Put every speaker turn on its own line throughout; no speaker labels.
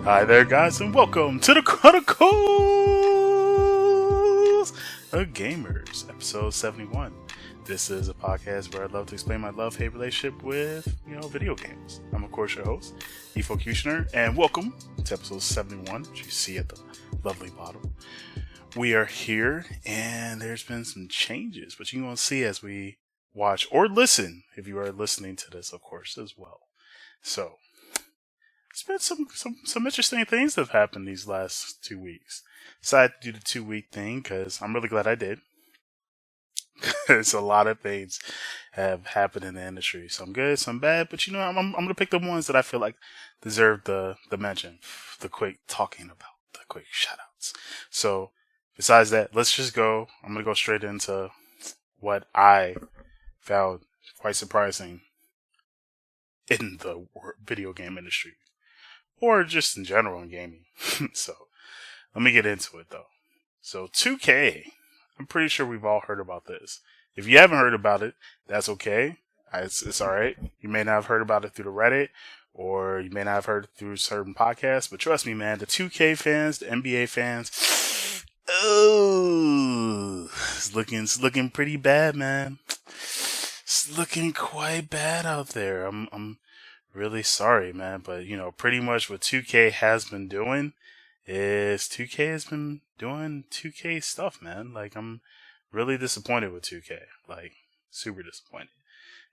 Hi there, guys, and welcome to the Chronicles of Gamers, episode 71. This is a podcast where I love to explain my love-hate relationship with, video games. I'm, of course, your host, Efocutioner, and welcome to episode 71, which you see at the lovely bottom. We are here, and there's been some changes, but you're going to see as we watch or listen, if you are listening to this, of course, as well. So, there's been some interesting things that have happened these last 2 weeks. Decided to do the 2-week thing because I'm really glad I did. There's a lot of things have happened in the industry. Some good, some bad, but I'm going to pick the ones that I feel like deserve the mention, the quick talking about, the quick shoutouts. So, besides that, let's just go. I'm going to go straight into what I found quite surprising in the video game industry. Or just in general in gaming. So, let me get into it though. So, 2K. I'm pretty sure we've all heard about this. If you haven't heard about it, that's okay. It's alright. You may not have heard about it through the Reddit, or you may not have heard it through certain podcasts, but trust me, man, the 2K fans, the NBA fans, it's looking pretty bad, man. It's looking quite bad out there. I'm really sorry, man, but pretty much what 2K has been doing is 2K has been doing 2K stuff, man. Like, I'm really disappointed with 2K. Like, super disappointed.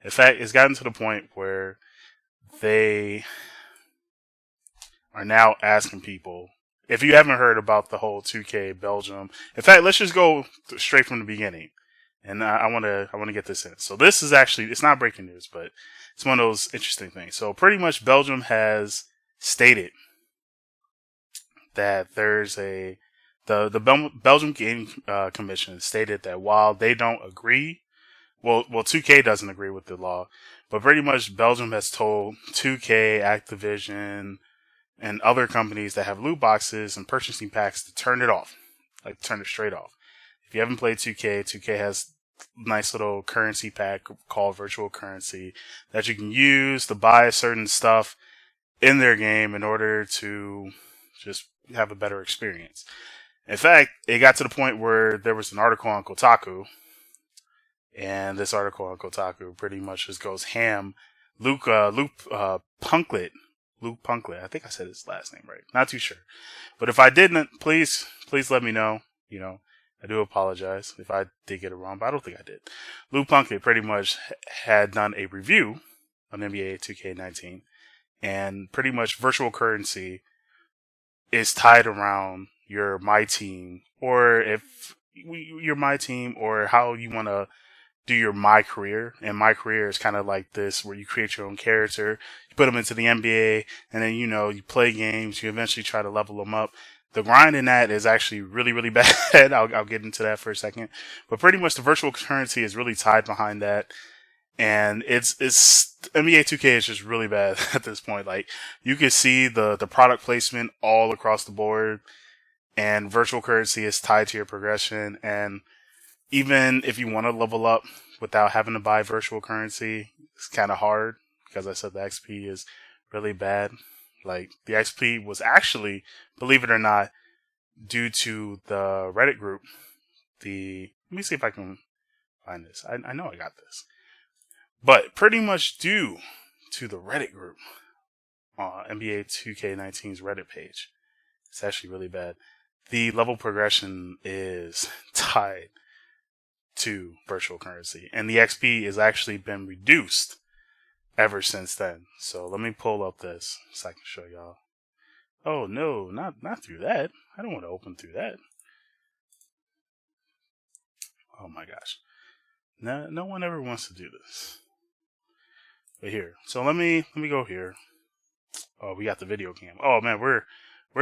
In fact, it's gotten to the point where they are now asking people, if you haven't heard about the whole 2K Belgium, in fact, let's just go straight from the beginning. And I want to get this in. So this is actually, it's not breaking news, but it's one of those interesting things. So pretty much Belgium has stated that there's the Belgium Game Commission stated that while they don't agree, well 2K doesn't agree with the law, but pretty much Belgium has told 2K, Activision, and other companies that have loot boxes and purchasing packs to turn it off, like turn it straight off. If you haven't played 2K, 2K has nice little currency pack called virtual currency that you can use to buy certain stuff in their game in order to just have a better experience. In fact, it got to the point where there was an article on Kotaku, and this article on Kotaku pretty much just goes ham. Luke Punklet, I think I said his last name right. Not too sure. But if I didn't, please let me know. I do apologize if I did get it wrong, but I don't think I did. Luke Punklet pretty much had done a review on NBA 2K19, and pretty much virtual currency is tied around your My Team, or if you're My Team, or how you want to do your My Career. And My Career is kind of like this, where you create your own character, you put them into the NBA, and then, you play games, you eventually try to level them up. The grind in that is actually really, really bad. I'll get into that for a second. But pretty much the virtual currency is really tied behind that. And it's NBA 2K is just really bad at this point. Like, you can see the product placement all across the board, and virtual currency is tied to your progression. And even if you want to level up without having to buy virtual currency, it's kind of hard because I said the XP is really bad. Like, the XP was actually, believe it or not, due to the Reddit group. Let me see if I can find this. I know I got this. But pretty much due to the Reddit group, NBA 2K19's Reddit page, it's actually really bad. The level progression is tied to virtual currency, and the XP has actually been reduced ever since then. So let me pull up this so I can show y'all. Oh no, not through that. I don't want to open through that. Oh my gosh. No one ever wants to do this. But here. So let me go here. Oh, we got the video cam. Oh man, we're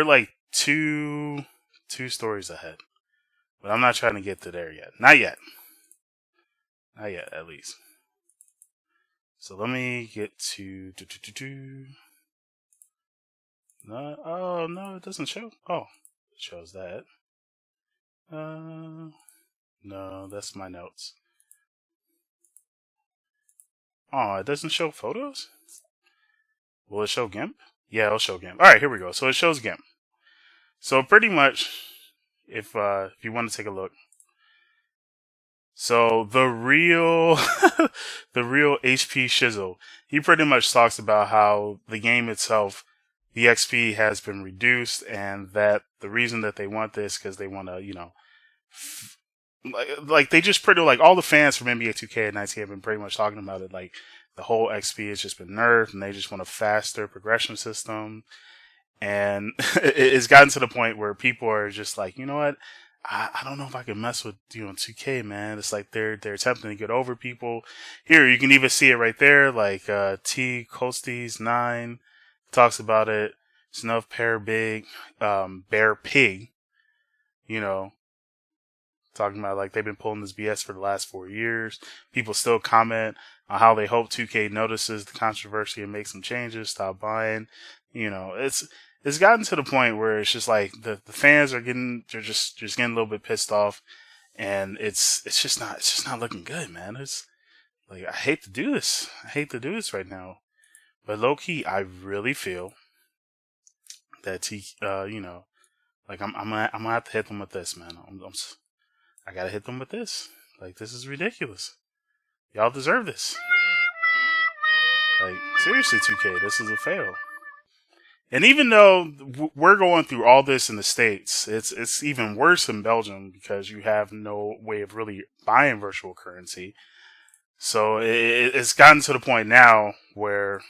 like two stories ahead. But I'm not trying to get to there yet. Not yet, at least. So let me get to No, oh no, it doesn't show. Oh, it shows that. No, that's my notes. Oh, it doesn't show photos? Will it show GIMP? Yeah, it'll show GIMP. All right, here we go. So it shows GIMP. So pretty much, if you want to take a look, so the real the real HP Shizzle, he pretty much talks about how the game itself, the XP has been reduced, and that the reason that they want this because they want to, like they just pretty like all the fans from NBA 2K19 have been pretty much talking about it. Like the whole XP has just been nerfed, and they just want a faster progression system. And it's gotten to the point where people are just like, you know what? I don't know if I can mess with you on 2K, man. It's like they're attempting to get over people. Here, you can even see it right there. Like T Costies 9 talks about it. Snuff Pear Big, Bear Pig, talking about like they've been pulling this BS for the last 4 years. People still comment on how they hope 2K notices the controversy and makes some changes, stop buying. It's gotten to the point where it's just like the fans are they're just getting a little bit pissed off, and it's just not looking good, man. It's like I hate to do this right now, but low key I really feel that like I'm gonna have to hit them with this, man. I gotta hit them with this. Like this is ridiculous. Y'all deserve this. Like seriously, 2K, this is a fail. And even though we're going through all this in the States, it's even worse in Belgium because you have no way of really buying virtual currency. So it's gotten to the point now where,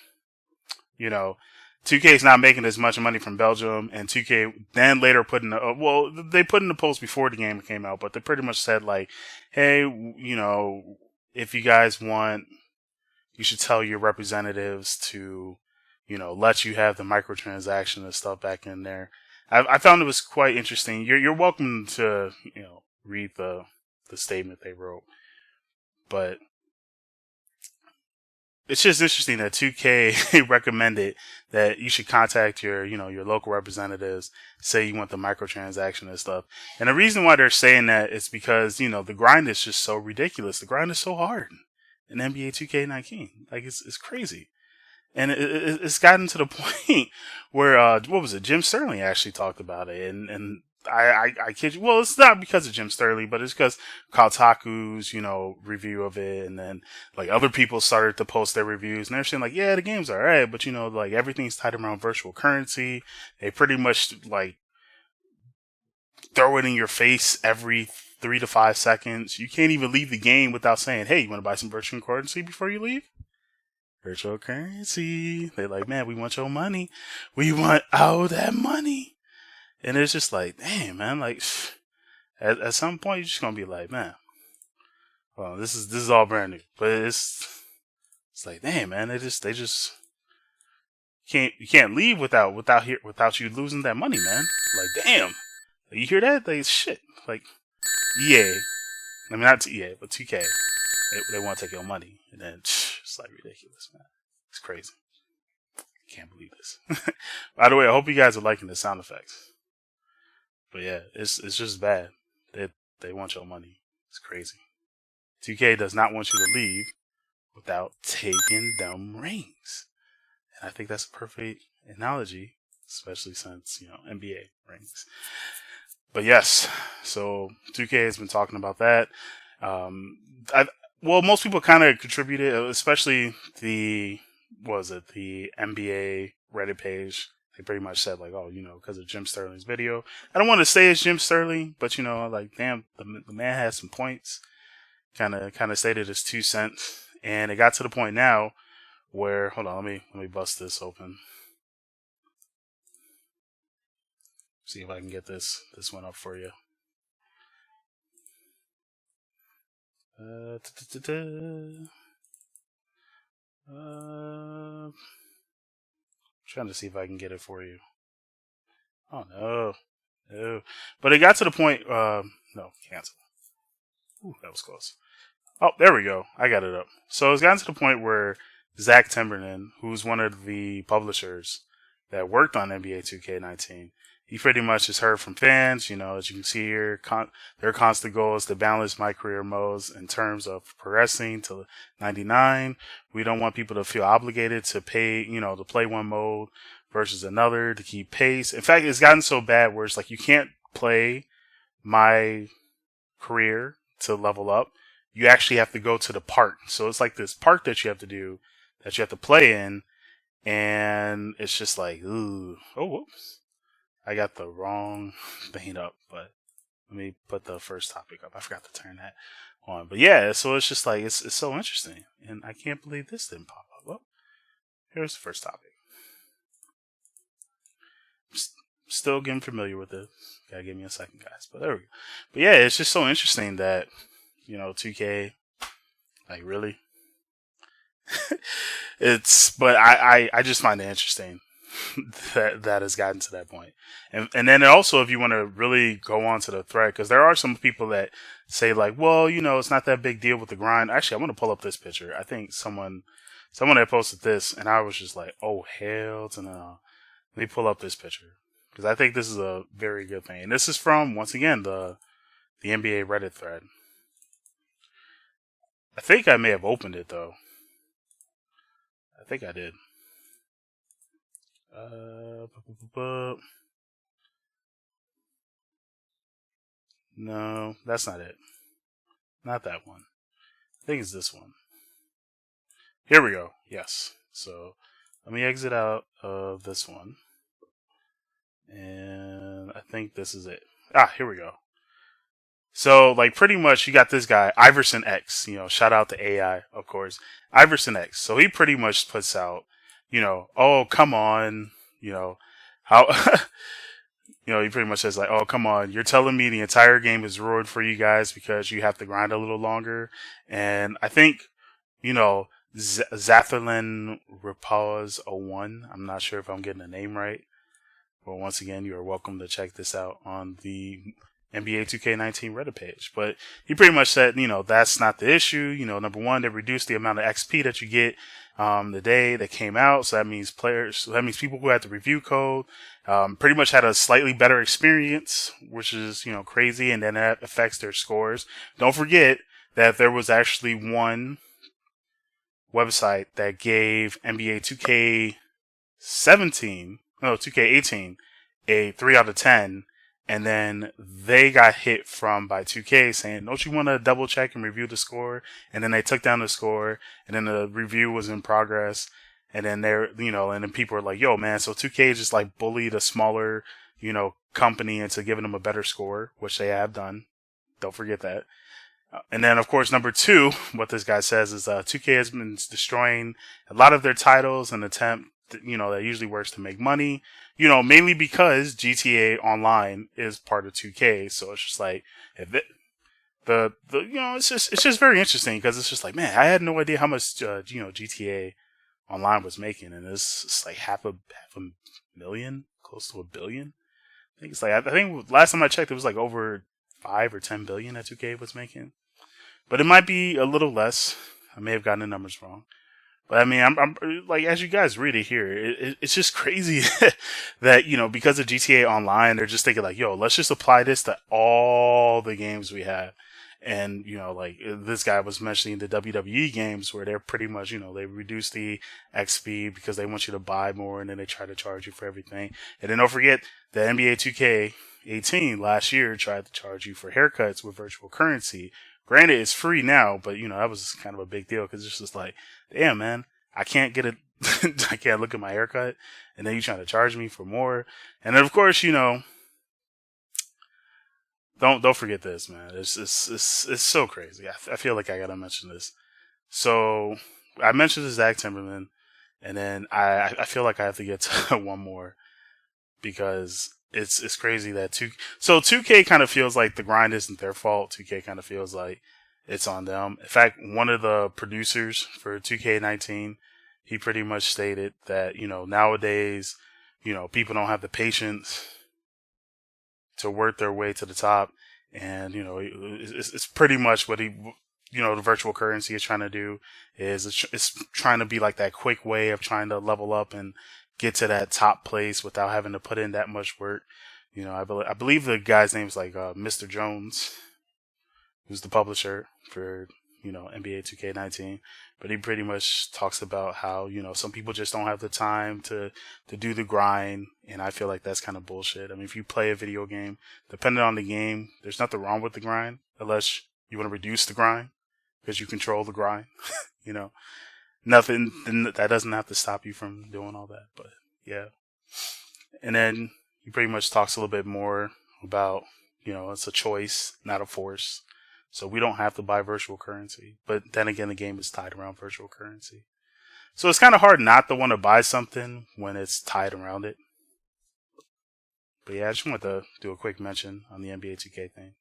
2K is not making as much money from Belgium, and 2K then later they put in the post before the game came out, but they pretty much said like, hey, if you guys want, you should tell your representatives to, let you have the microtransaction and stuff back in there. I found it was quite interesting. You're welcome to, read the statement they wrote, but it's just interesting that 2K recommended that you should contact your local representatives, say you want the microtransaction and stuff. And the reason why they're saying that is because, the grind is just so ridiculous. The grind is so hard in NBA 2K19. Like it's crazy. And it's gotten to the point where, what was it? Jim Sterling actually talked about it. And I kid you. Well, it's not because of Jim Sterling, but it's because Kotaku's, review of it. And then like other people started to post their reviews, and they're saying like, yeah, the game's alright, but like everything's tied around virtual currency. They pretty much like throw it in your face every 3 to 5 seconds. You can't even leave the game without saying, hey, you want to buy some virtual currency before you leave? Virtual currency. They're like, man, we want your money. We want all that money. And it's just like, damn, man, like at some point you're just gonna be like, man, well, this is all brand new. But it's like, damn, man, they just you can't leave without you losing that money, man. Like, damn. You hear that? They shit. Like EA. I mean not EA, but 2K. They want to take your money, and then it's like ridiculous, man. It's crazy. I can't believe this. By the way, I hope you guys are liking the sound effects. But yeah, it's just bad. They want your money. It's crazy. 2K does not want you to leave without taking them rings. And I think that's a perfect analogy, especially since, NBA rings. But yes, so 2K has been talking about that. Most people kind of contributed, especially the NBA Reddit page. They pretty much said like, oh, because of Jim Sterling's video. I don't want to say it's Jim Sterling, but like, damn, the man has some points. Kind of stated his 2 cents, and it got to the point now where, hold on, let me bust this open. See if I can get this one up for you. Trying to see if I can get it for you. Oh no. But it got to the point. No, cancel. Ooh, that was close. Oh, there we go. I got it up. So it's gotten to the point where Zach Timberman, who's one of the publishers that worked on NBA 2K19, he pretty much has heard from fans, as you can see here, their constant goal is to balance my career modes in terms of progressing to 99. We don't want people to feel obligated to pay, to play one mode versus another to keep pace. In fact, it's gotten so bad where it's like you can't play my career to level up. You actually have to go to the park. So it's like this park that you have to do, that you have to play in, and it's just like, ooh, oh, whoops. I got the wrong thing up, but let me put the first topic up. I forgot to turn that on. But yeah, so it's just like, it's so interesting. And I can't believe this didn't pop up. Well, here's the first topic. Still getting familiar with it. Gotta give me a second, guys. But there we go. But yeah, it's just so interesting that, 2K, like, really? But I just find it interesting that has gotten to that point. And then also, if you want to really go on to the thread, because there are some people that say like, well, it's not that big deal with the grind. Actually, I'm going to pull up this picture. I think someone had posted this, and I was just like, oh, hell to no. Let me pull up this picture, because I think this is a very good thing. And this is from, once again, the NBA Reddit thread. I think I may have opened it, though. I think I did. No, that's not it. Not that one. I think it's this one. Here we go. Yes. So let me exit out of this one. And I think this is it. Here we go. So, like, pretty much you got this guy, Iverson X, shout out to AI, of course. Iverson X. So he pretty much puts out, oh, come on, how, he pretty much says like, oh, come on, you're telling me the entire game is ruined for you guys because you have to grind a little longer. And I think, Zatherlin Rapaz 01, I'm not sure if I'm getting the name right. But once again, you are welcome to check this out on the NBA 2K19 Reddit page. But he pretty much said, that's not the issue. Number one, they reduced the amount of XP that you get the day that came out. So that means people who had to review code pretty much had a slightly better experience, which is, crazy. And then that affects their scores. Don't forget that there was actually one website that gave NBA 2K18 a 3 out of 10. And then they got hit by 2K saying, don't you want to double check and review the score? And then they took down the score, and then the review was in progress. And then and then people were like, yo, man, so 2K just like bullied a smaller, company into giving them a better score, which they have done. Don't forget that. And then, of course, number two, what this guy says is 2K has been destroying a lot of their titles in an attempt, that usually works to make money, mainly because GTA Online is part of 2K. So it's just like, it's just very interesting, because it's just like, man, I had no idea how much, GTA Online was making. And it's like half a million, close to $1 billion. I think last time I checked, it was like over 5 or 10 billion that 2K was making. But it might be a little less. I may have gotten the numbers wrong. But I mean, I'm like, as you guys read it here, it's just crazy that, because of GTA Online, they're just thinking like, yo, let's just apply this to all the games we have. And, like this guy was mentioning the WWE games where they're pretty much, they reduce the XP because they want you to buy more, and then they try to charge you for everything. And then don't forget the NBA 2K18 last year tried to charge you for haircuts with virtual currency. Granted, it's free now, but that was kind of a big deal, because it's just like, damn, man, I can't get it. I can't look at my haircut, and then you trying to charge me for more. And then, of course, don't forget this, man. It's so crazy. I feel like I gotta mention this. So I mentioned Zach Timberman, and then I feel like I have to get to one more, because it's crazy that 2K kind of feels like the grind isn't their fault. 2K kind of feels like it's on them. In fact, one of the producers for 2K19, he pretty much stated that, nowadays, people don't have the patience to work their way to the top. And, it's pretty much what the virtual currency is trying to do is it's trying to be like that quick way of trying to level up and get to that top place without having to put in that much work. I believe the guy's name is like Mr. Jones, who's the publisher for NBA 2K19, but he pretty much talks about how, some people just don't have the time to do the grind, and I feel like that's kind of bullshit. I mean, if you play a video game, depending on the game, there's nothing wrong with the grind, unless you want to reduce the grind, because you control the grind, Nothing, that doesn't have to stop you from doing all that, but yeah. And then he pretty much talks a little bit more about, it's a choice, not a force. So we don't have to buy virtual currency. But then again, the game is tied around virtual currency. So it's kind of hard not to want to buy something when it's tied around it. But yeah, I just wanted to do a quick mention on the NBA 2K thing,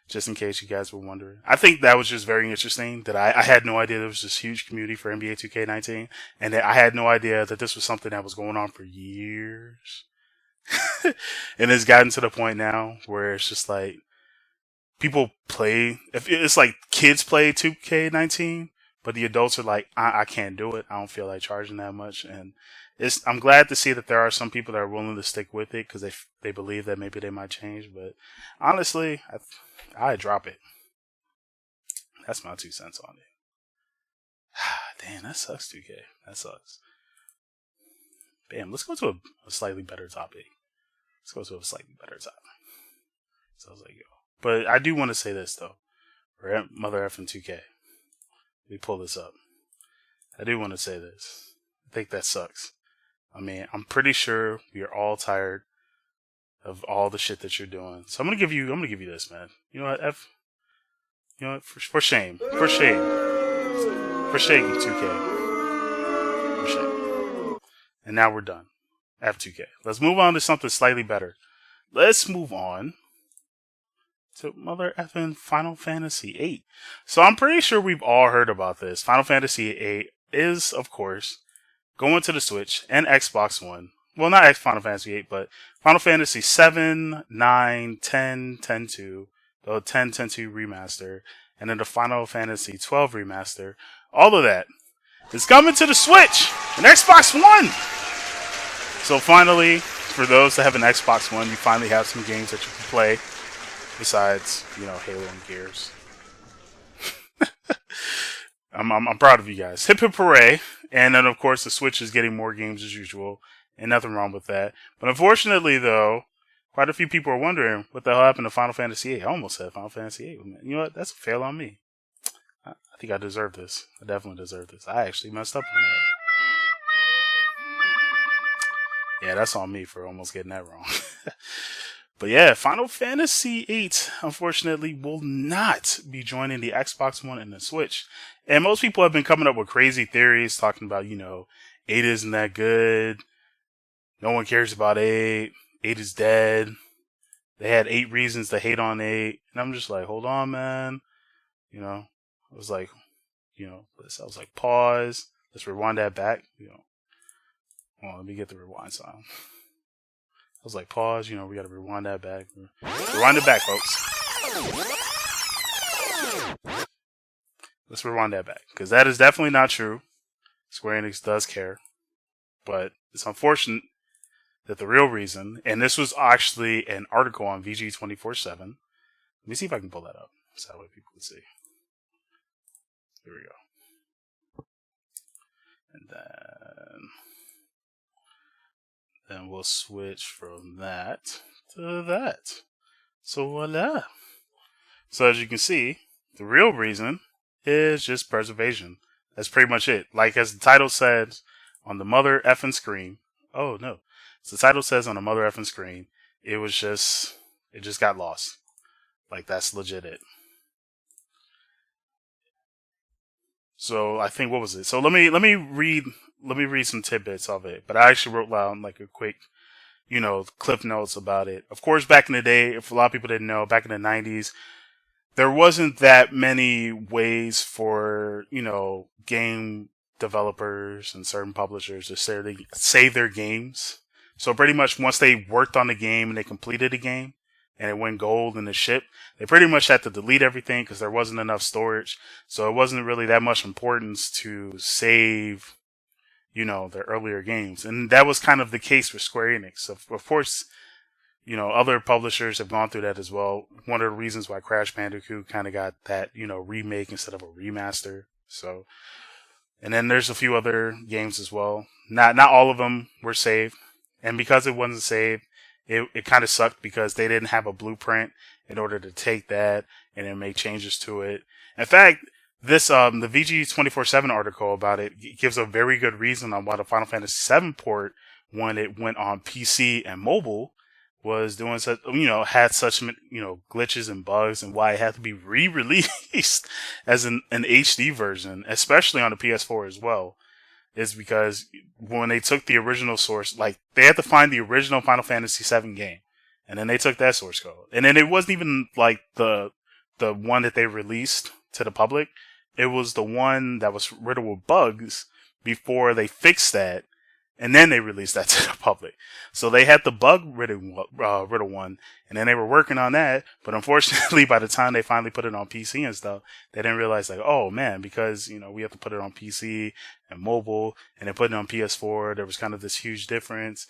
just in case you guys were wondering. I think that was just very interesting that I had no idea there was this huge community for NBA 2K19, and that I had no idea that this was something that was going on for years. And it's gotten to the point now where it's just like people play, if it's like kids play 2K19, but the adults are like, I can't do it. I don't feel like charging that much. And I'm glad to see that there are some people that are willing to stick with it because they believe that maybe they might change. But honestly, I'd drop it. That's my 2 cents on it. Damn, that sucks, 2K. That sucks. Damn, let's go to a slightly better topic. So I was like, yo. But I do want to say this, though. We're at Mother effing 2K. Let me pull this up. I do want to say this. I think that sucks. I mean, I'm pretty sure we are all tired of all the shit that you're doing. So I'm gonna give you this, man. You know what, for shame. For shame, 2K. For shame. And now we're done. F2K. Let's move on to something slightly better. Let's move on to Mother effing Final Fantasy VIII. So I'm pretty sure we've all heard about this. Final Fantasy VIII is, of course, going to the Switch and Xbox One. Well, not Final Fantasy VIII, but Final Fantasy 7, 9, 10, 10-2, the 10, 10-2 remaster, and then the Final Fantasy 12 remaster. All of that is coming to the Switch and Xbox One. So finally, for those that have an Xbox One, you finally have some games that you can play besides, Halo and Gears. I'm proud of you guys. Hip hip hooray. And then, of course, the Switch is getting more games as usual. And nothing wrong with that. But unfortunately, though, quite a few people are wondering what the hell happened to Final Fantasy VIII. I almost said Final Fantasy VIII. You know what? That's a fail on me. I think I deserve this. I definitely deserve this. I actually messed up on that. Yeah, that's on me for almost getting that wrong. But yeah, Final Fantasy VIII, unfortunately, will not be joining the Xbox One and the Switch. And most people have been coming up with crazy theories talking about, 8 isn't that good. No one cares about 8. 8 is dead. They had 8 reasons to hate on 8. And I'm just like, hold on, man. I was like, pause. Let's rewind that back. Hold on, let me get the rewind sound. I was like, pause, we gotta rewind that back. Rewind it back, folks. Let's rewind that back. Because that is definitely not true. Square Enix does care. But it's unfortunate that the real reason, and this was actually an article on VG247. Let me see if I can pull that up. So that way people can see. Here we go. And then we'll switch from that to that. So voila. So as you can see, the real reason is just preservation. That's pretty much it. Like as the title says on the mother effing screen. Oh no. So the title says on the mother effing screen, it just got lost. Like that's legit it. So I think, what was it? So let me read some tidbits of it. But I actually wrote down like a quick, clip notes about it. Of course, back in the day, if a lot of people didn't know, back in the 90s, there wasn't that many ways for, game developers and certain publishers to save their games. So pretty much once they worked on the game and they completed the game and it went gold in the ship, they pretty much had to delete everything because there wasn't enough storage. So it wasn't really that much importance to save, their earlier games. And that was kind of the case for Square Enix. So of course, other publishers have gone through that as well. One of the reasons why Crash Bandicoot kind of got that, remake instead of a remaster. So, and then there's a few other games as well. Not all of them were saved. And because it wasn't saved, it kind of sucked because they didn't have a blueprint in order to take that and then make changes to it. In fact, this, the VG247 article about it gives a very good reason on why the Final Fantasy VII port, when it went on PC and mobile, was doing such, had such, glitches and bugs, and why it had to be re-released as an HD version, especially on the PS4 as well, is because when they took the original source, like, they had to find the original Final Fantasy VII game, and then they took that source code. And then it wasn't even, like, the one that they released to the public. It was the one that was riddled with bugs before they fixed that, and then they released that to the public. So they had the bug-riddled one, and then they were working on that. But unfortunately, by the time they finally put it on PC and stuff, they didn't realize, like, oh man, because, we have to put it on PC and mobile, and then put it on PS4, there was kind of this huge difference,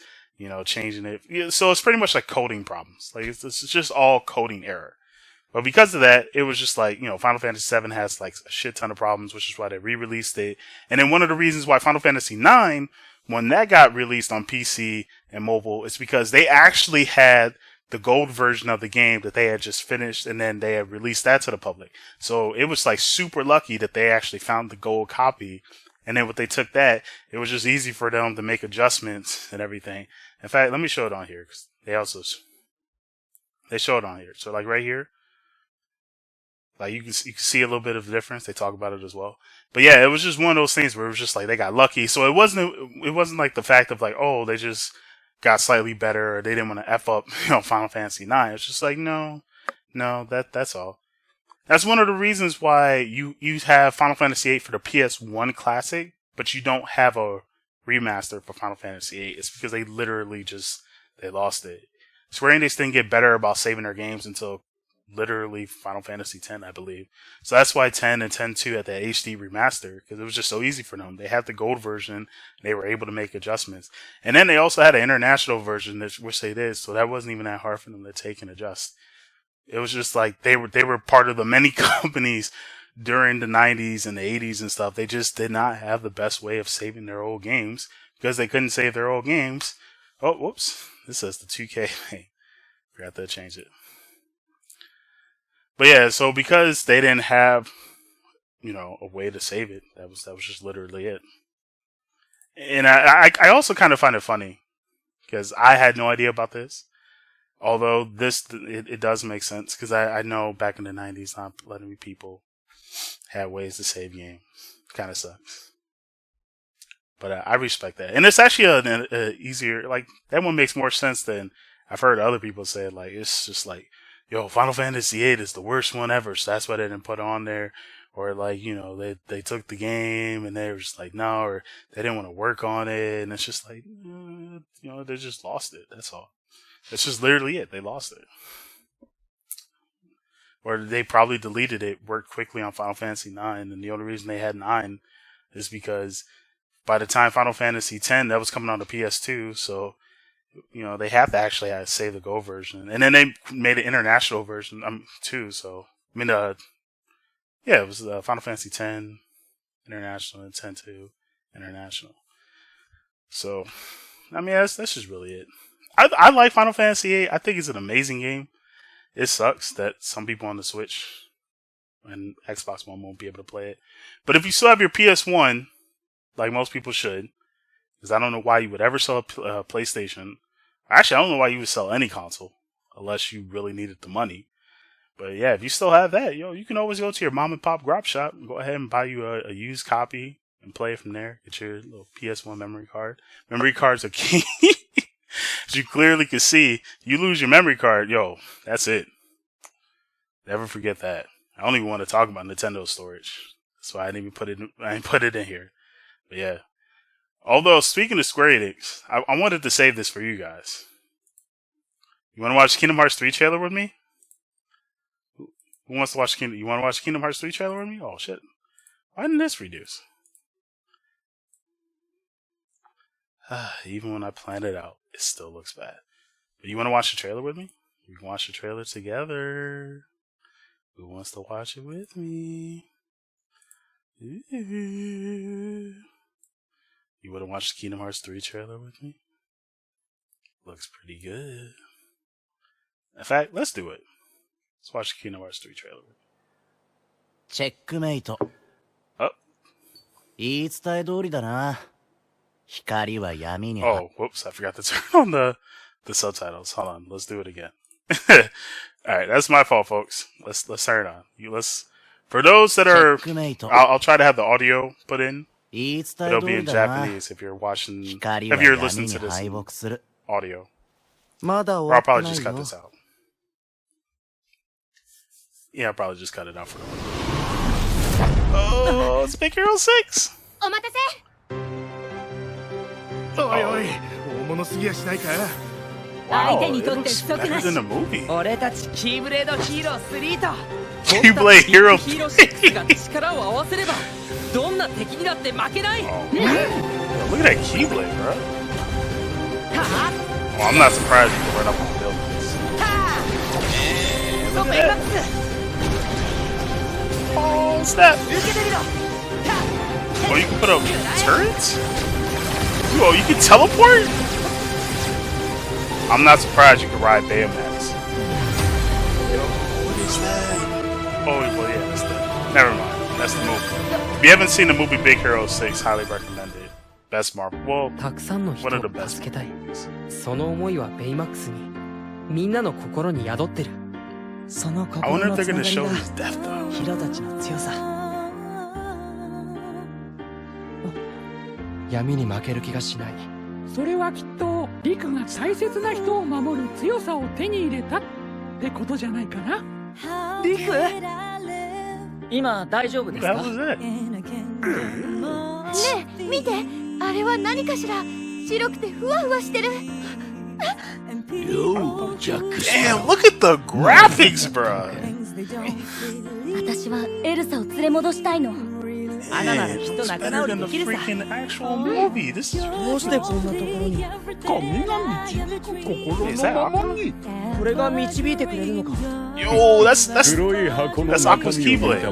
changing it. Yeah, so it's pretty much like coding problems. Like, it's just all coding error. But because of that, it was just like, Final Fantasy VII has like a shit ton of problems, which is why they re-released it. And then one of the reasons why Final Fantasy IX, when that got released on PC and mobile, is because they actually had the gold version of the game that they had just finished, and then they had released that to the public. So it was like super lucky that they actually found the gold copy. And then when they took that, it was just easy for them to make adjustments and everything. In fact, let me show it on here, because they show it on here. So like right here, like you can see a little bit of the difference. They talk about it as well. But yeah, it was just one of those things where it was just like they got lucky. So it wasn't like the fact of like, oh, they just got slightly better or they didn't want to F up, Final Fantasy IX. It's just like, no, that's all. That's one of the reasons why you have Final Fantasy VIII for the PS1 Classic, but you don't have a remaster for Final Fantasy VIII. It's because they literally they lost it. Square Enix didn't get better about saving their games until literally Final Fantasy X, I believe. So that's why 10 and 10-2 had that HD remaster, because it was just so easy for them. They had the gold version, they were able to make adjustments. And then they also had an international version, which they did, so that wasn't even that hard for them to take and adjust. It was just like they were part of the many companies during the 90s and the 80s and stuff. They just did not have the best way of saving their old games, because they couldn't save their old games. Oh, whoops. This says the 2K thing. Forgot to change it. But yeah, so because they didn't have, a way to save it, that was just literally it. And I also kind of find it funny, because I had no idea about this. Although it does make sense, because I know back in the 90s, not letting people had ways to save games. Kind of sucks. But I respect that. And it's actually a easier, like, that one makes more sense than I've heard other people say. Like, it's just like, yo, Final Fantasy VIII is the worst one ever, so that's why they didn't put it on there. Or like, they took the game and they were just like, no, or they didn't want to work on it. And it's just like, they just lost it. That's all. That's just literally it. They lost it. Or they probably deleted it, worked quickly on Final Fantasy IX, and the only reason they had 9 is because by the time Final Fantasy X, that was coming on the PS2, so they have to actually save the Go version. And then they made an international version too, so it was Final Fantasy X International and 10-2 International. So, that's just really it. I like Final Fantasy VIII. I think it's an amazing game. It sucks that some people on the Switch and Xbox One won't be able to play it. But if you still have your PS1, like most people should, because I don't know why you would ever sell a PlayStation. Actually, I don't know why you would sell any console unless you really needed the money. But yeah, if you still have that, you can always go to your mom and pop grab shop and go ahead and buy you a used copy and play it from there. Get your little PS1 memory card. Memory cards are key. As you clearly can see, you lose your memory card, that's it. Never forget that. I don't even want to talk about Nintendo storage. That's why I didn't put it in here. But yeah. Although, speaking of Square Enix, I wanted to save this for you guys. You want to watch Kingdom Hearts 3 trailer with me? Who wants to watch You want to watch Kingdom Hearts 3 trailer with me? Oh, shit. Why didn't this reduce? Even when I planned it out, it still looks bad. You want to watch the trailer with me? We can watch the trailer together. Who wants to watch it with me? Ooh. You want to watch the Kingdom Hearts 3 trailer with me? Looks pretty good. In fact, let's do it. Let's watch the Kingdom Hearts 3 trailer.
Checkmate.
Oh.
言い伝え通りだな。光は闇に。
Oh, whoops! I forgot to turn on the subtitles. Hold on, let's do it again. All right, that's my fault, folks. Let's turn it on. For those that are, I'll try to have the audio put in. It'll be in Japanese if you're listening to this in audio. Or I'll probably just cut this out. Yeah, I'll probably just cut it out for them. Oh, it's Big Hero 6!
お待たせ。
おいおい、大物すぎやしないか。
相手にとって不足なし。
俺たちキーブレードヒーロー3と
Keyblade Hero
ヒーロー6が力を合わせればどんな敵にだって負けない。
Look at that Keyblade, bro. Oh, I'm not surprised you can run up on buildings. Look at that. Oh, snap. Oh, you can put up turrets? Oh, you can teleport? I'm not surprised you can ride Baymax. What is that? Oh, well, yeah, that's the... Never mind. That's the movie. If you haven't seen the movie Big Hero 6, highly recommend it. Best Marvel. Well,
たくさんの人を
one of the best
助けたい。
movies.
その思いはベイマックスにみんなの心に宿ってる。その
I
心
wonder
の
if they're
つな
gonna
がり
show
が
his death, though.
ヒロたちの強さ。闇に負ける気がしない。
それはきっとリクが大切な人を守る強さを手に入れたってことじゃないかな。
リク？今大丈夫です
What
か？
the hell was that?
ねえ、見て。あれは何かしら。白くてふわふわしてる。
Damn, look at the graphics, bro.
私はエルサを連れ戻したいの。
穴なら
Man,
きっと
it's
仲
better
直り
than
で
the
きるさ。
freaking actual movie. This is
どうしてこんなところに？
Is that Aqua?
これが導いてくれるのか。
Yo, that's Aqua's Keyblade.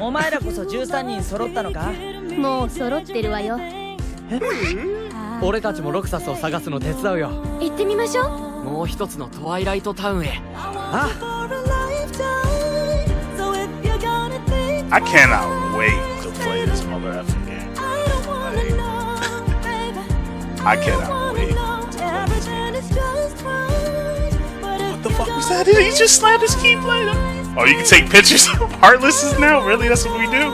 お前らこそ13人揃ったのか？
もう揃ってるわよ。
俺たちもロクサスを探すの手伝うよ。
行ってみましょう。
もう一つのトワイライトタウンへ。ああ。
I cannot wait to play this mother effing game. I cannot wait. What the fuck was that? He just slammed his Keyblade. Oh, you can take pictures of Heartlesses now? Really? That's what we do?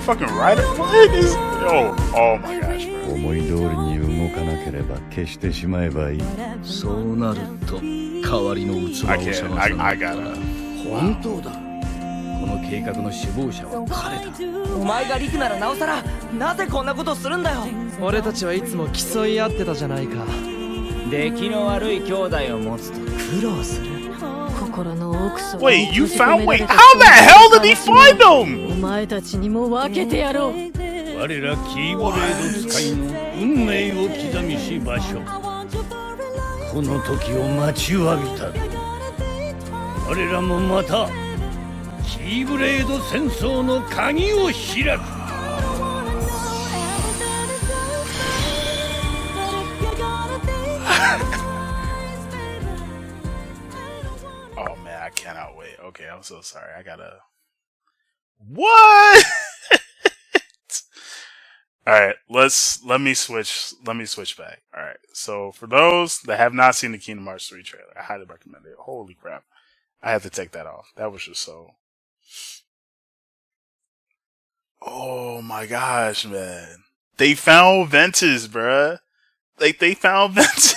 Fucking Rider? What is... Oh my gosh, bro.
思い通りに動かなければ消してしまえばいい。そうなると代わりの器を
I
探
can't.
さ
I
ない。
gotta...
本当だ。この計画の首謀者は彼だ。
お前がリクならなおさらなぜこんなことするんだよ。俺たちはいつも競い合ってたじゃないか。
出来の悪い兄弟を持つと苦労する。
心の奥底
Wait, you found... Wait, how the hell did he find him?
お前たちにも分けてやろう。
我らキーボレード使いの運命を刻みし場所。この時を待ちわびた。我らもまたキーブレード戦争の鍵を開く。
Oh man, I cannot wait. Okay, I'm so sorry. I gotta... What? Alright, let me switch back. Alright, so for those that have not seen the Kingdom Hearts 3 trailer, I highly recommend it. Holy crap. I had to take that off. That was just so... Oh my gosh, man. They found Ventus, bruh. Like, they found Ventus.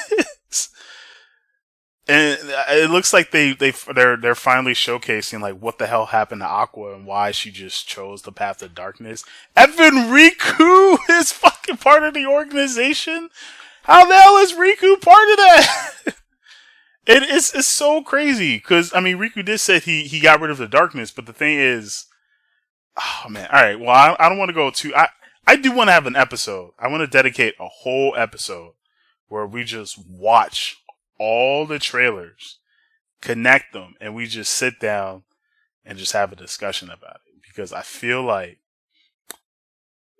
And it looks like they're finally showcasing like what the hell happened to Aqua and why she just chose the path of darkness. Evan Riku is fucking part of the organization. How the hell is Riku part of that? It's so crazy because I mean Riku did say he got rid of the darkness, but the thing is, oh man, all right. Well, I don't want to go too. I do want to have an episode. I want to dedicate a whole episode where we just watch all the trailers, connect them, and we just sit down and just have a discussion about it. Because I feel like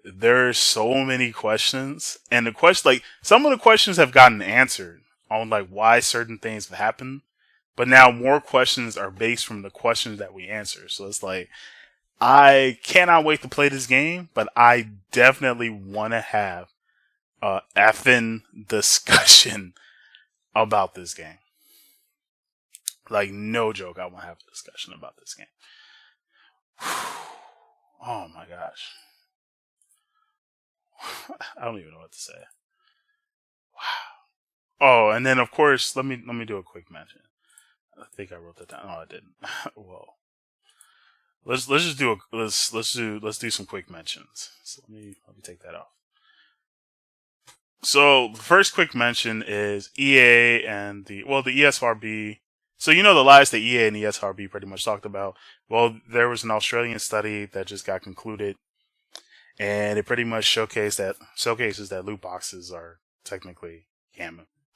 there are so many questions, and the question, like, some of the questions have gotten answered on like why certain things have happened, but now more questions are based from the questions that we answer. So it's like, I cannot wait to play this game, but I definitely want to have a effing discussion about this game. Like, no joke, I want to have a discussion about this game. Oh my gosh. I don't even know what to say. Wow. Oh, and then of course, let me do a quick mention. I think I wrote that down. No, I didn't. Well, let's do some quick mentions. So let me take that off. So the first quick mention is EA and the ESRB. So you know the lies that EA and the ESRB pretty much talked about. Well, there was an Australian study that just got concluded, and it pretty much showcases that loot boxes are technically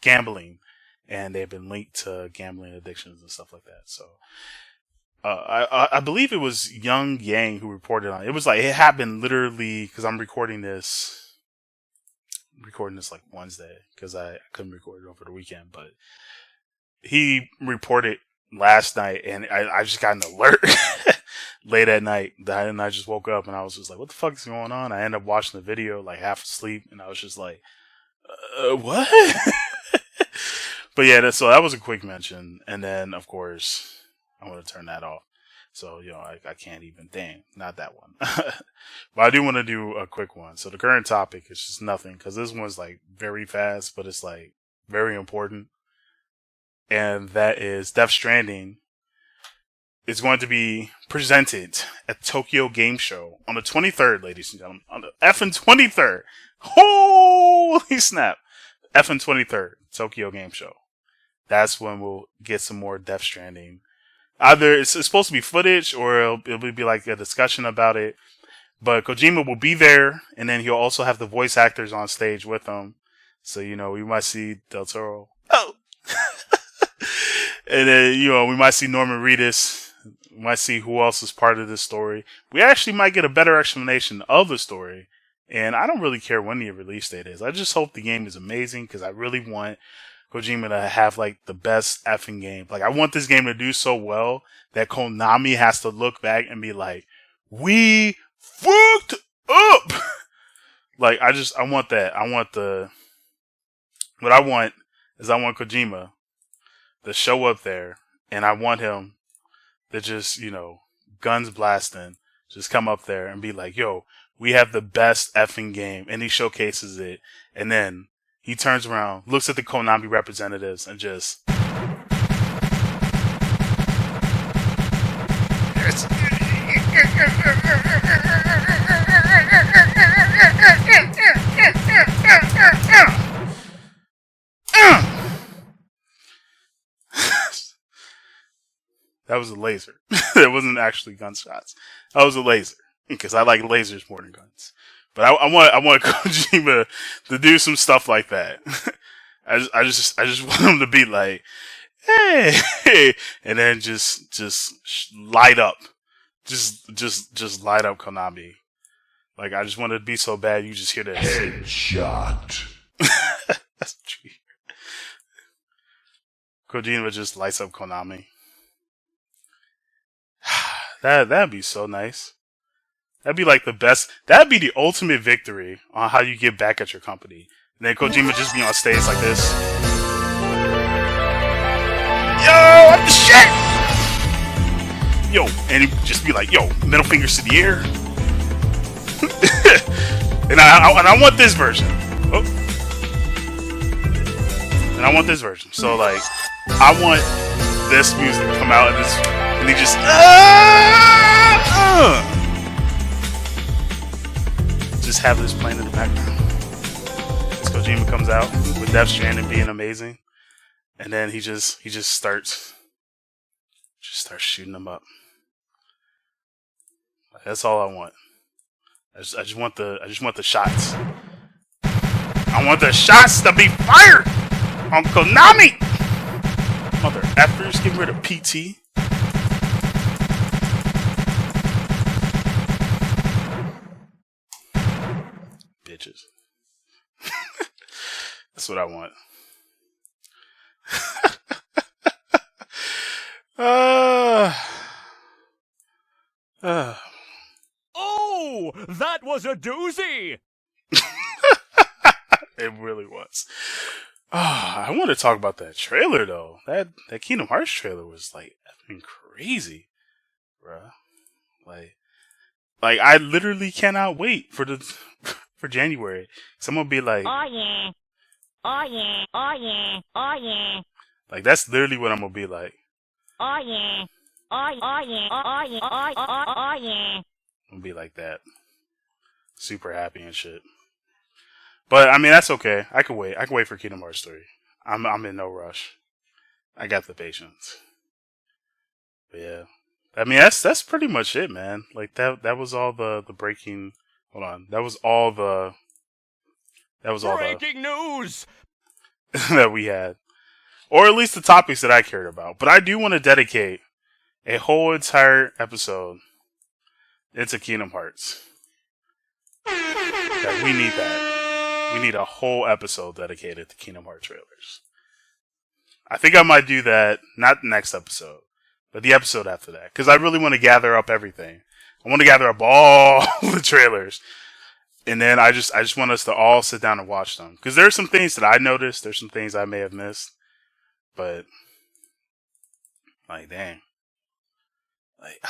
gambling, and they've been linked to gambling addictions and stuff like that. So I believe it was Young Yang who reported on it. It was like, it happened literally, because I'm recording this like Wednesday, because I couldn't record it over the weekend, but he reported last night, and I just got an alert late at night, and I just woke up and I was just like, what the fuck is going on? I ended up watching the video like half asleep, and I was just like, what? But yeah, so that was a quick mention. And then of course I'm going to turn that off. So, I can't even not that one. But I do want to do a quick one. So the current topic is just nothing, because this one's like very fast, but it's like very important. And that is Death Stranding is going to be presented at Tokyo Game Show on the 23rd, ladies and gentlemen. On the effing 23rd. Holy snap. Effing 23rd, Tokyo Game Show. That's when we'll get some more Death Stranding. Either it's supposed to be footage, or it'll be like a discussion about it. But Kojima will be there, and then he'll also have the voice actors on stage with him. So, we might see Del Toro. Oh! And then, we might see Norman Reedus. We might see who else is part of this story. We actually might get a better explanation of the story. And I don't really care when the release date is. I just hope the game is amazing, because I really want Kojima to have like the best effing game. Like, I want this game to do so well that Konami has to look back and be like, we fucked up. Like, I want that. What I want is I want Kojima to show up there, and I want him to just, guns blasting, just come up there and be like, yo, we have the best effing game. And he showcases it. And then he turns around, looks at the Konami representatives, and just... That was a laser. It wasn't actually gunshots. That was a laser, because I like lasers more than guns. But I want Kojima to do some stuff like that. I just want him to be like, hey, and then just light up, just light up Konami. Like, I just want it to be so bad you just hear the headshot. That's true. Kojima just lights up Konami. That'd be so nice. That'd be like the best. That'd be the ultimate victory on how you get back at your company. And then Kojima just be on stage like this. Yo, I'm the shit! Yo, and he'd just be like, yo, middle fingers to the air. And I want this version. Oh. And I want this version. So, like, I want this music to come out and he just just have this playing in the background. As Kojima comes out with Death Stranding being amazing, and then he just starts shooting them up. That's all I want. I just want the shots. I want the shots to be fired. on Konami! Mother effers, getting rid of PT. Bitches. That's what I want.
Oh, that was a doozy!
It really was. I want to talk about that trailer though. That Kingdom Hearts trailer was like effing crazy, bruh. Like I literally cannot wait for for January. Someone be like,
Oh yeah. Oh yeah. Oh yeah. Oh yeah.
like that's literally what I'm gonna be like.
Oh yeah. Oh yeah. Oh yeah. Oh yeah. Oh yeah.
I'm gonna be like that, super happy and shit. But I mean that's okay. I can wait. I can wait for Kingdom Hearts 3. I'm in no rush. I got the patience. But yeah. I mean that's pretty much it, man. Like that was all the breaking. Hold on, that was all the
Breaking news!
that we had, or at least the topics that I cared about. But I do want to dedicate a whole entire episode into Kingdom Hearts. Like, we need that. We need a whole episode dedicated to Kingdom Hearts trailers. I think I might do that, not the next episode, but the episode after that. Because I really want to gather up everything. I want to gather up all the trailers. And then I just want us to all sit down and watch them. Because there's some things that I noticed. There's some things I may have missed. But, like, dang. Like,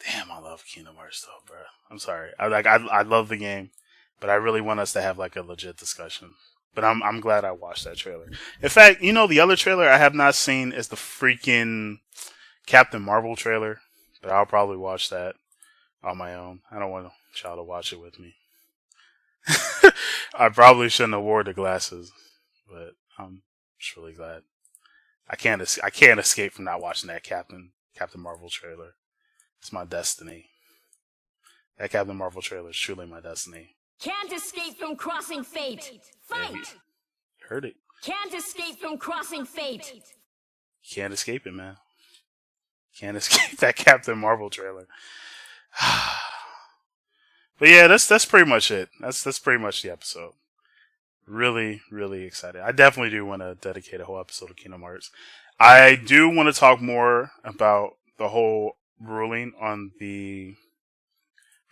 damn, I love Kingdom Hearts though, bro. I'm sorry. I love the game. But I really want us to have, like, a legit discussion. But I'm glad I watched that trailer. In fact, you know, the other trailer I have not seen is the freaking Captain Marvel trailer. But I'll probably watch that on my own. I don't want y'all to watch it with me. I probably shouldn't have wore the glasses. But I'm just really glad. I can't escape from not watching that Captain Marvel trailer. It's my destiny. That Captain Marvel trailer is truly my destiny.
Can't escape from crossing fate. Fight!
You heard it.
Can't escape from crossing fate.
You can't escape it, man. Can't escape that Captain Marvel trailer. But yeah, that's pretty much it. That's pretty much the episode. Really, really excited. I definitely do want to dedicate a whole episode of Kingdom Hearts. I do want to talk more about the whole ruling on the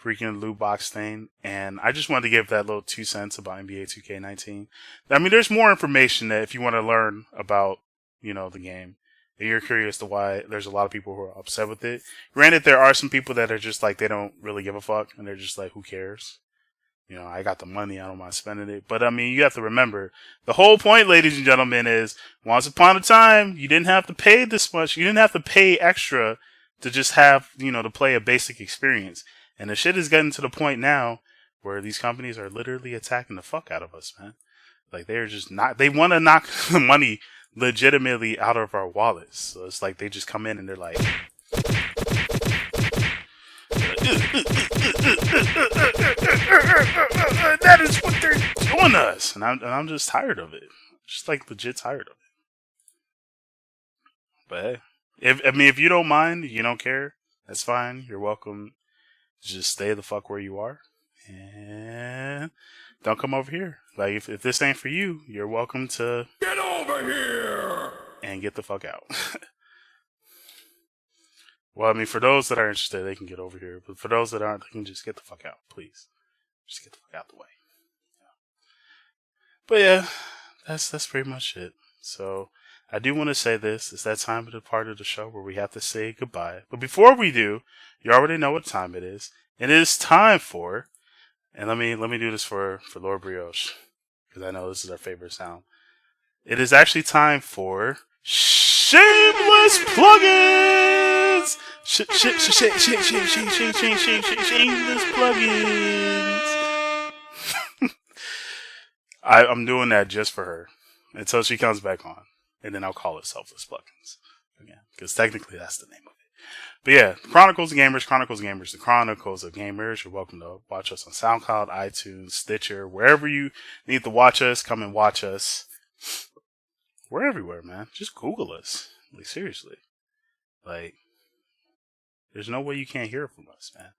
freaking loot box thing, and I just wanted to give that little 2 cents about NBA 2K19. I mean, there's more information that if you want to learn about, you know, the game, and you're curious to why there's a lot of people who are upset with it. Granted, there are some people that are just like, they don't really give a fuck, and they're just like, who cares? You know, I got the money, I don't mind spending it. But I mean, you have to remember, the whole point, ladies and gentlemen, is once upon a time, you didn't have to pay this much. You didn't have to pay extra to just have, you know, to play a basic experience. And the shit is getting to the point now where these companies are literally attacking the fuck out of us, man. Like, they're just not, they want to knock the money legitimately out of our wallets. So it's like they just come in and they're like, that is what they're doing to us. And I'm just tired of it. Just like legit tired of it. But hey, if you don't mind, you don't care, that's fine. You're welcome. Just stay the fuck where you are. And don't come over here. Like, if this ain't for you, you're welcome to
Get over here!
And get the fuck out. Well, I mean, for those that are interested, they can get over here. But for those that aren't, they can just get the fuck out, please. Just get the fuck out the way. Yeah. But yeah, that's pretty much it. So, I do want to say this. It's that time of the part of the show where we have to say goodbye. But before we do, you already know what time it is. It is time for, and let me do this for Lord Brioche, because I know this is our favorite sound. It is actually time for shameless plugins. Shameless plugins. I'm doing that just for her until she comes back on, and then I'll call it selfless plugins again, because technically that's the name of it. But yeah, Chronicles of Gamers, the Chronicles of Gamers. You're welcome to watch us on SoundCloud, iTunes, Stitcher, wherever you need to watch us. Come and watch us. We're everywhere, man. Just Google us. Like, seriously. Like, there's no way you can't hear from us, man.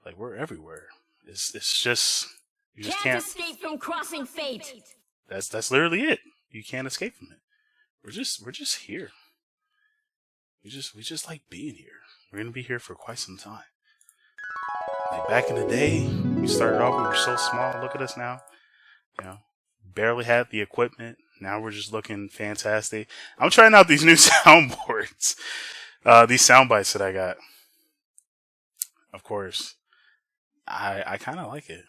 Like, we're everywhere. It's just, you just can't
escape from crossing fate.
That's literally it. You can't escape from it. We're just here. We just like being here. We're gonna be here for quite some time. Like back in the day, we started off, we were so small. Look at us now. You know, barely had the equipment. Now we're just looking fantastic. I'm trying out these new soundboards. These sound bites that I got. Of course, I kind of like it.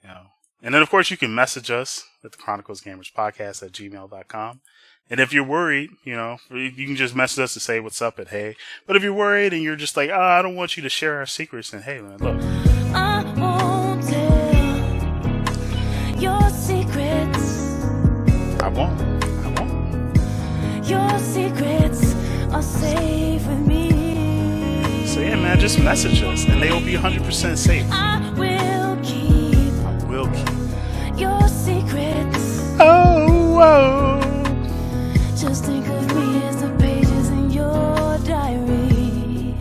You know, and then of course you can message us at the Chronicles Gamers Podcast at gmail.com. And if you're worried, you know, you can just message us to say what's up at hey. But if you're worried and you're just like, I don't want you to share our secrets, then hey, man, look.
I won't tell your secrets.
I won't.
Your secrets are safe with me.
So yeah, man, just message us and they will be 100% safe.
I will keep your secrets.
Oh.
Just think of me as the pages in your diary.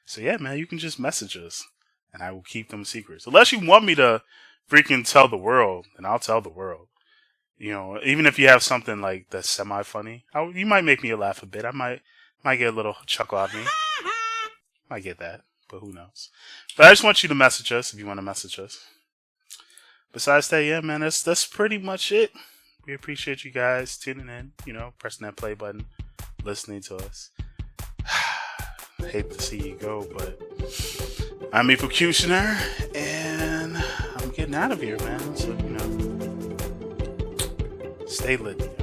So yeah, man, you can just message us and I will keep them secrets. Unless you want me to freaking tell the world, then I'll tell the world. You know, even if you have something like that's semi-funny, you might make me laugh a bit. I might get a little chuckle out of me. Might get that, but who knows. But I just want you to message us if you want to message us. Besides that, yeah, man, that's pretty much it. We appreciate you guys tuning in, you know, pressing that play button, listening to us. Hate to see you go, but I'm Efocutioner, and I'm getting out of here, man. So, you know, stay lit.